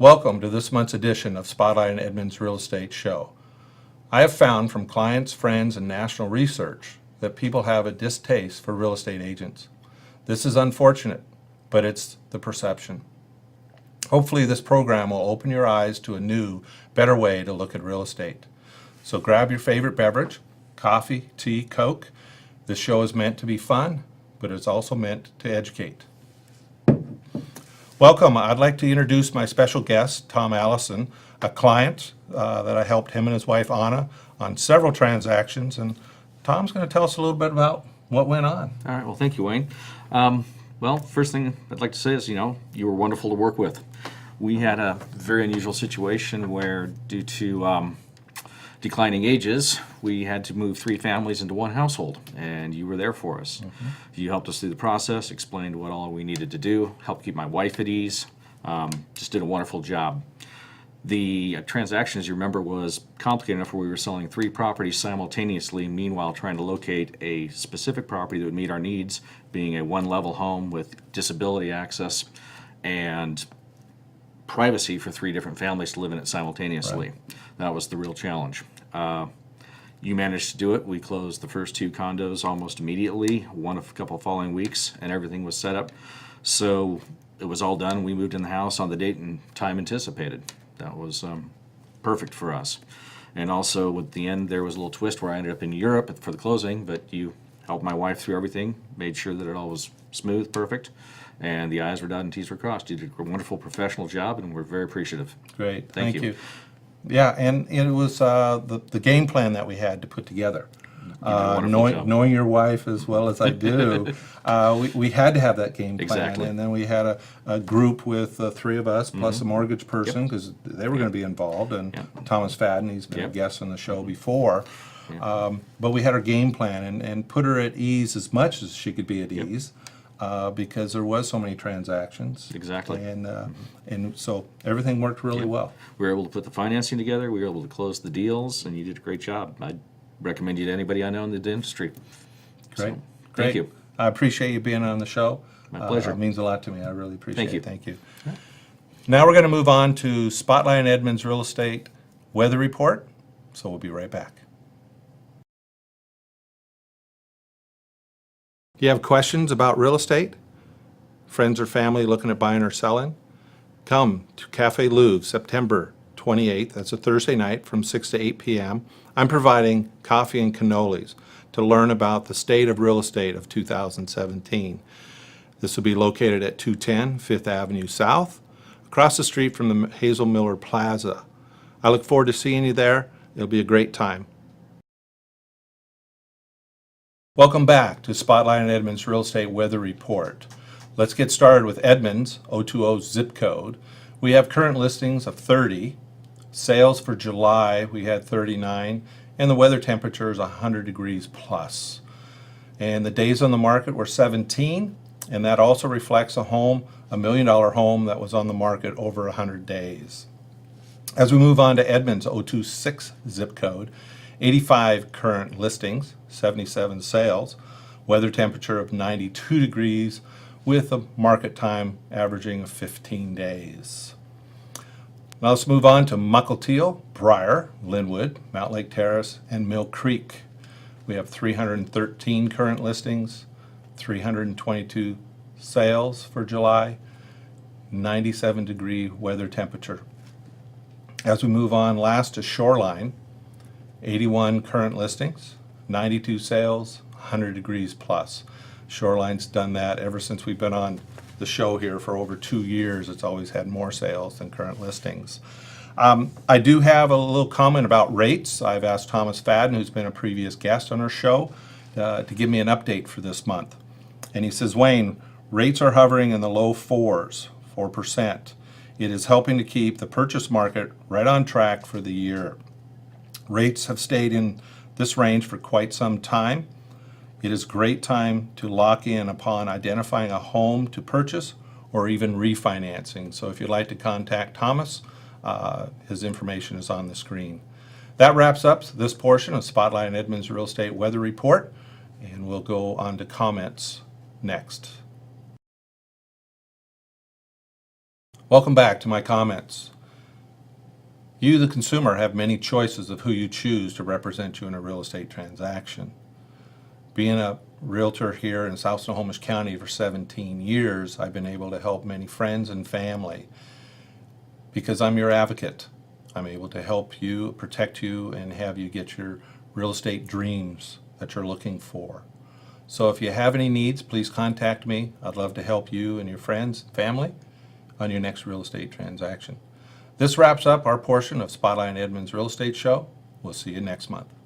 Welcome to this month's edition of Spotlight on Edmonds Real Estate Show. I have found from clients, friends, and national research that people have a distaste for real estate agents. This is unfortunate, but it's the perception. Hopefully this program will open your eyes to a new, better way to look at real estate. So grab your favorite beverage, coffee, tea, Coke. This show is meant to be fun, but it's also meant to educate. Welcome. I'd like to introduce my special guest, Tom Allison, a client that I helped him and his wife Anna on several transactions. And Tom's going to tell us a little bit about what went on. All right. Well, thank you, Wayne. Well, first thing I'd like to say is, you were wonderful to work with. We had a very unusual situation where, due to declining ages, we had to move 3 families into one household, and you were there for us. You helped us through the process, explained what all we needed to do, helped keep my wife at ease, just did a wonderful job. The transaction, as you remember, was complicated enough where we were selling 3 properties simultaneously, meanwhile trying to locate a specific property that would meet our needs, being a one-level home with disability access and privacy for 3 different families to live in it simultaneously. Right. That was the real challenge. You managed to do it. We closed the first 2 condos almost immediately, one a couple following weeks, and everything was set up. So it was all done. We moved in the house on the date and time anticipated. That was perfect for us. And also at the end there was a little twist where I ended up in Europe for the closing, but you helped my wife through everything, made sure that it all was smooth, perfect, and the I's were dotted and T's were crossed. You did a wonderful professional job, and we're very appreciative. Great. Thank you. Yeah, and it was the game plan that we had to put together. Knowing your wife as well as I do, we had to have that game plan. Exactly. And then we had a group with 3 of us plus a mortgage person, because they were going to be involved, and Thomas Fadden, he's been a guest on the show before. But we had our game plan and put her at ease as much as she could be at ease. Because there was so many transactions. Exactly. And so everything worked really well. We were able to put the financing together, we were able to close the deals, and you did a great job. I'd recommend you to anybody I know in the industry. Great. So, Great. Thank you. I appreciate you being on the show. My pleasure. It means a lot to me. I really appreciate it. Thank you. Thank you. Now we're going to move on to Spotlight on Edmonds Real Estate Weather Report. So we'll be right back. Do you have questions about real estate? Friends or family looking at buying or selling? Come to Cafe Louvre September 28th. That's a Thursday night from 6 to 8 p.m. I'm providing coffee and cannolis to learn about the state of real estate of 2017. This will be located at 210 5th Avenue South, across the street from the Hazel Miller Plaza. I look forward to seeing you there. It'll be a great time. Welcome back to Spotlight on Edmonds Real Estate Weather Report. Let's get started with Edmonds, 020 zip code. We have current listings of 30. Sales for July, we had 39. And the weather temperature is 100 degrees plus. And the days on the market were 17. And that also reflects a home, a $1 million home that was on the market over 100 days. As we move on to Edmonds, 026 zip code, 85 current listings, 77 sales, weather temperature of 92 degrees with a market time averaging of 15 days. Now let's move on to Muckleteal, Briar, Linwood, Mount Lake Terrace, and Mill Creek. We have 313 current listings, 322 sales for July, 97 degree weather temperature. As we move on last to Shoreline, 81 current listings, 92 sales, 100 degrees plus. Shoreline's done that ever since we've been on the show here for over 2 years. It's always had more sales than current listings. I do have a little comment about rates. I've asked Thomas Fadden, who's been a previous guest on our show, to give me an update for this month. And he says, Wayne, rates are hovering in the low 4%. It is helping to keep the purchase market right on track for the year. Rates have stayed in this range for quite some time. It is a great time to lock in upon identifying a home to purchase or even refinancing. So if you'd like to contact Thomas, his information is on the screen. That wraps up this portion of Spotlight on Edmonds Real Estate Weather Report, and we'll go on to comments next. Welcome back to my comments. You, the consumer, have many choices of who you choose to represent you in a real estate transaction. Being a realtor here in South Snohomish County for 17 years, I've been able to help many friends and family because I'm your advocate. I'm able to help you, protect you, and have you get your real estate dreams that you're looking for. So if you have any needs, please contact me. I'd love to help you and your friends, family on your next real estate transaction. This wraps up our portion of Spotlight Edmonds Real Estate Show. We'll see you next month.